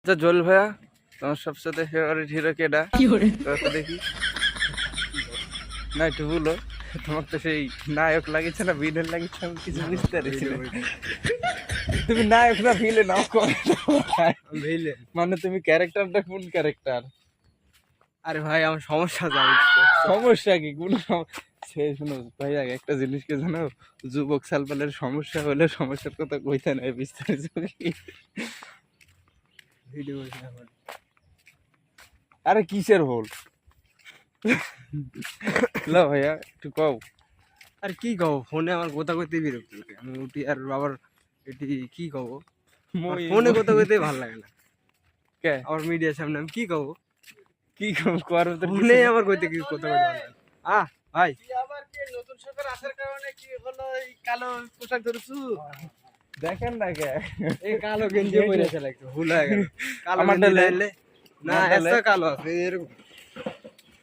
আচ্ছা জল ভাইয়া, তোমার সবসাথে ফেভারিট হিরো কেডা? তো দেখি না, একটু বলো। তোমার তো সেই নায়ক লাগিছে না ভিলেন লাগিছে, আমি কিছু বুঝতে পারছি না। তুমি নায়ক না ভিলেন নাও ভিলেন। মানে তুমি ক্যারেক্টারটা কোন ক্যারেক্টার? আরে ভাই আমার সমস্যা যাবে। সমস্যা কি কোন সে শুনো ভাইয়া, একটা জিনিসকে জানো, যুবক সালপালের সমস্যা হলে সমস্যার কথা কইতে নাই, বিস্তারিত কি? ভিডিও আরে কিসের হোল? লো ভাইয়া একটু কও। আর কি কব, ফোনে আমার কথা কইতে বিরক্ত লাগে। আমি উঠি আর আবার এটি কি কব, ফোনে কথা কইতে ভালো লাগে না। কে আবার মিডিয়ার সামনে আমি কি কব, কি করবো তোর ফোনে আমার কইতে কি কথা কইতে ভালো লাগে না। ভাই আবার কি নতুন সরকার আসার কারণে কি হলো, এই কালো পোশাক ধরেছু? দেখেন না কে এই কালো গেঞ্জি পরে আছে লাগতো, ভুল হয়ে গেল। কালো আমার গেঞ্জি ডালে- ডাইলে না, আমার ডালে- এসা কালো আছে এরকম।